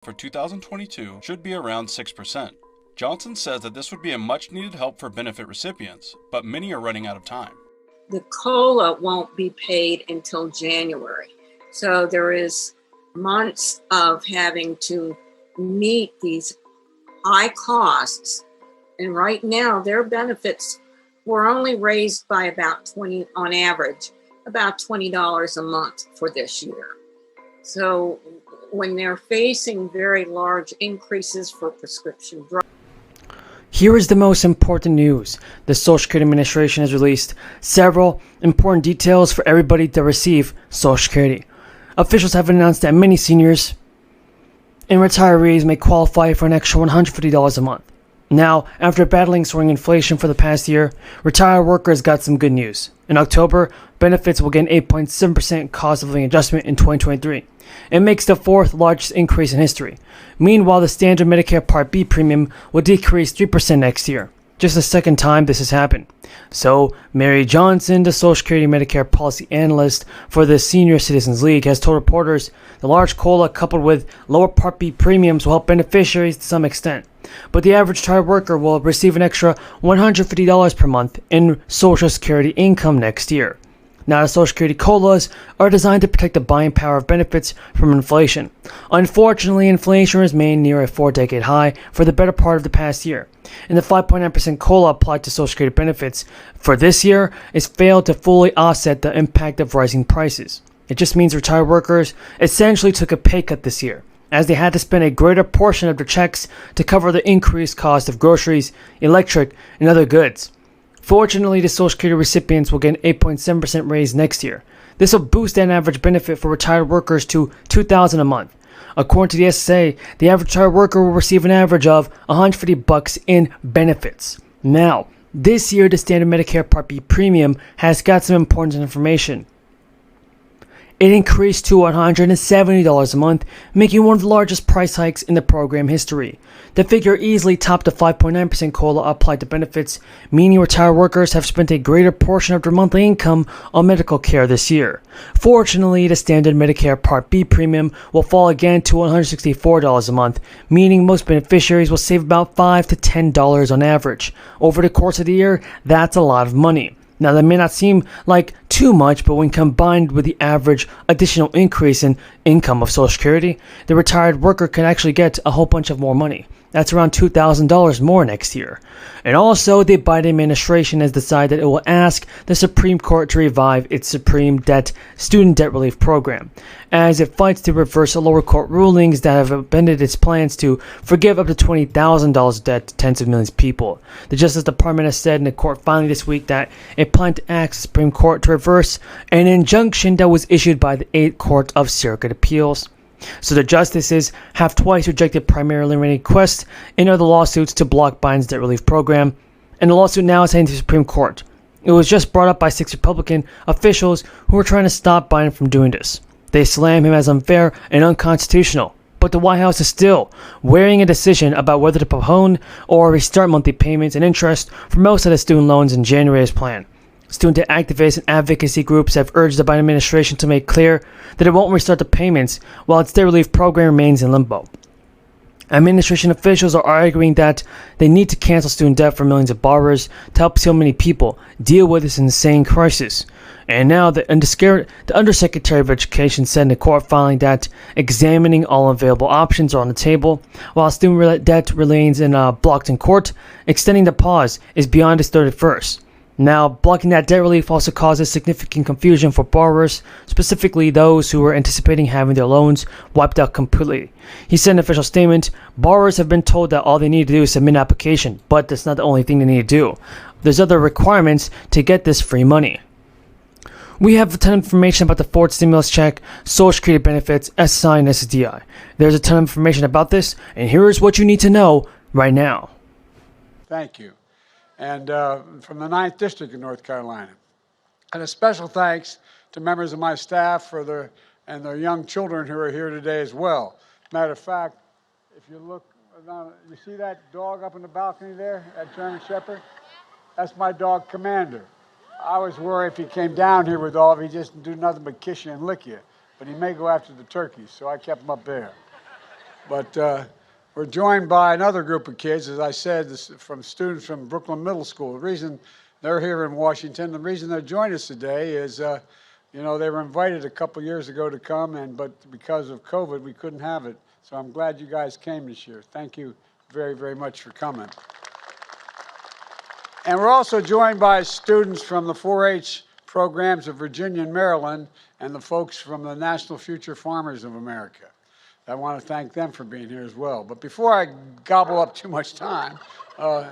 for 2022 should be around 6%. Johnson says that this would be a much-needed help for benefit recipients, but many are running out of time. The COLA won't be paid until January. So there is months of having to meet these high costs. And right now, their benefits were only raised by about on average, about $20 a month for this year. So when they're facing very large increases for prescription drugs. Here is the most important news. The Social Security Administration has released several important details for everybody to receive Social Security. Officials have announced that many seniors and retirees may qualify for an extra $150 a month. Now, after battling soaring inflation for the past year, retired workers got some good news. In October, benefits will get an 8.7% cost of living adjustment in 2023. It makes the fourth largest increase in history. Meanwhile, the standard Medicare Part B premium will decrease 3% next year. Just the second time this has happened. So, Mary Johnson, the Social Security Medicare policy analyst for the Senior Citizens League, has told reporters the large COLA coupled with lower Part B premiums will help beneficiaries to some extent. But the average retired worker will receive an extra $150 per month in Social Security income next year. Now, the Social Security COLAs are designed to protect the buying power of benefits from inflation. Unfortunately, inflation remained near a 4-decade high for the better part of the past year, and the 5.9% COLA applied to Social Security benefits for this year has failed to fully offset the impact of rising prices. It just means retired workers essentially took a pay cut this year, as they had to spend a greater portion of their checks to cover the increased cost of groceries, electric, and other goods. Fortunately, the Social Security recipients will get an 8.7% raise next year. This will boost that average benefit for retired workers to $2,000 a month. According to the SSA, the average retired worker will receive an average of $150 in benefits. Now, this year, the standard Medicare Part B premium has got some important information. It increased to $170 a month, making one of the largest price hikes in the program history. The figure easily topped the 5.9% COLA applied to benefits, meaning retired workers have spent a greater portion of their monthly income on medical care this year. Fortunately, the standard Medicare Part B premium will fall again to $164 a month, meaning most beneficiaries will save about $5 to $10 on average. Over the course of the year, that's a lot of money. Now, that may not seem like too much, but when combined with the average additional increase in income of Social Security, the retired worker can actually get a whole bunch of more money. That's around $2,000 more next year. And also, the Biden administration has decided it will ask the Supreme Court to revive its Student Debt Relief Program, as it fights to reverse lower court rulings that have upended its plans to forgive up to $20,000 debt to tens of millions of people. The Justice Department has said in a court filing this week that it planned to ask the Supreme Court to reverse an injunction that was issued by the 8th Court of Circuit Appeals. So the justices have twice rejected primarily requests in other lawsuits to block Biden's debt relief program, and the lawsuit now is heading to the Supreme Court. It was just brought up by 6 Republican officials who were trying to stop Biden from doing this. They slam him as unfair and unconstitutional, but the White House is still weighing a decision about whether to postpone or restart monthly payments and interest for most of the student loans in January as planned. Student activists and advocacy groups have urged the Biden administration to make clear that it won't restart the payments while its debt relief program remains in limbo. Administration officials are arguing that they need to cancel student debt for millions of borrowers to help so many people deal with this insane crisis. And now the Undersecretary of Education said in a court filing that examining all available options are on the table, while student debt remains blocked in court. Extending the pause is beyond its 31st. Now, blocking that debt relief also causes significant confusion for borrowers, specifically those who are anticipating having their loans wiped out completely. He said in an official statement, borrowers have been told that all they need to do is submit an application, but that's not the only thing they need to do. There's other requirements to get this free money. We have a ton of information about the fourth stimulus check, Social Security benefits, SSI, and SSDI. There's a ton of information about this, and here's what you need to know right now. Thank you. And from the 9th District of North Carolina. And a special thanks to members of my staff and their young children who are here today as well. Matter of fact, if you look, you see that dog up in the balcony there, that German Shepherd? That's my dog, Commander. I was worried if he came down here with all of it, he just do nothing but kiss you and lick you. But he may go after the turkeys, so I kept him up there. But we're joined by another group of kids, as I said, from students from Brooklyn Middle School. The reason they're here in Washington, the reason they're joining us today is, you know, they were invited a couple years ago to come, but because of COVID, we couldn't have it. So I'm glad you guys came this year. Thank you very, very much for coming. And we're also joined by students from the 4-H programs of Virginia and Maryland and the folks from the National Future Farmers of America. I want to thank them for being here as well. But before I gobble up too much time, I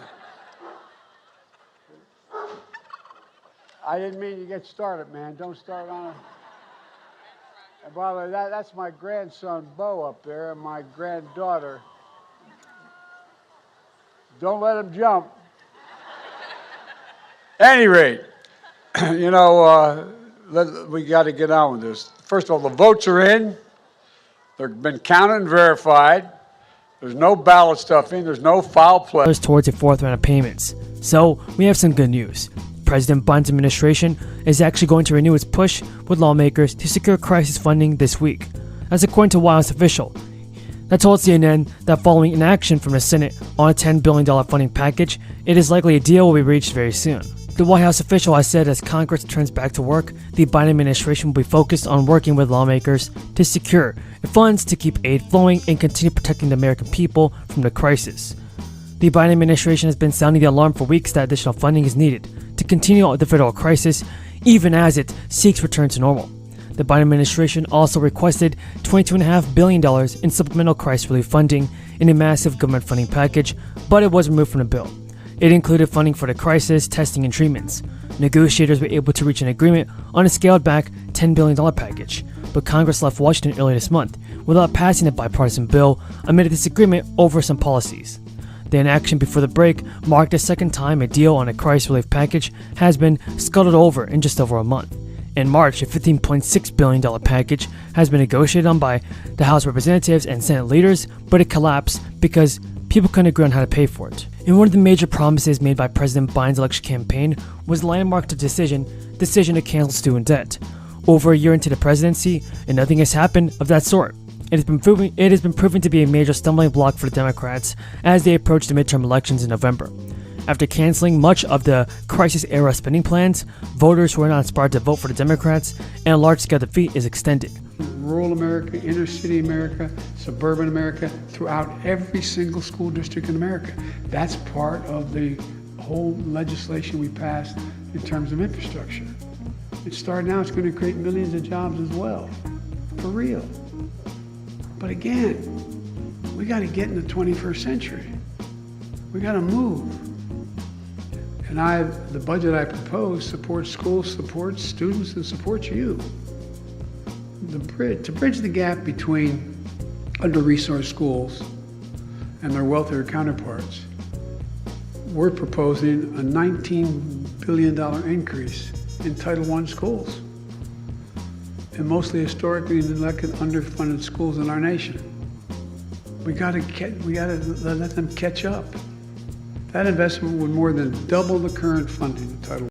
didn't mean to get started, man. Don't start on it. And by the way, that's my grandson, Bo, up there, and my granddaughter. Don't let him jump. At any rate, you know, we got to get on with this. First of all, the votes are in. They've been counted and verified. There's no ballot stuffing. There's no foul play. Towards a fourth round of payments. So we have some good news. President Biden's administration is actually going to renew its push with lawmakers to secure crisis funding this week. That's according to a White House official that told CNN that following inaction from the Senate on a $10 billion funding package, it is likely a deal will be reached very soon. The White House official has said as Congress turns back to work, the Biden administration will be focused on working with lawmakers to secure funds to keep aid flowing and continue protecting the American people from the crisis. The Biden administration has been sounding the alarm for weeks that additional funding is needed to continue the federal crisis, even as it seeks return to normal. The Biden administration also requested $22.5 billion in supplemental crisis relief funding in a massive government funding package, but it was removed from the bill. It included funding for the crisis, testing, and treatments. Negotiators were able to reach an agreement on a scaled-back $10 billion package, but Congress left Washington earlier this month without passing a bipartisan bill amid a disagreement over some policies. The inaction before the break marked the second time a deal on a crisis relief package has been scuttled over in just over a month. In March, a $15.6 billion package has been negotiated on by the House Representatives and Senate leaders, but it collapsed because people couldn't agree on how to pay for it. And one of the major promises made by President Biden's election campaign was landmarked decision to cancel student debt. Over a year into the presidency, and nothing has happened of that sort. It has been proven to be a major stumbling block for the Democrats as they approach the midterm elections in November. After canceling much of the crisis-era spending plans, voters who are not inspired to vote for the Democrats, and a large-scale defeat is extended. Rural America, inner city America, suburban America, throughout every single school district in America. That's part of the whole legislation we passed in terms of infrastructure. It started now, it's going to create millions of jobs as well, for real. But again, we got to get in the 21st century. We got to move. And the budget I propose supports schools, supports students, and supports you. To bridge the gap between under-resourced schools and their wealthier counterparts, we're proposing a $19 billion increase in Title I schools, and mostly historically neglected, underfunded schools in our nation. We gotta let them catch up. That investment would more than double the current funding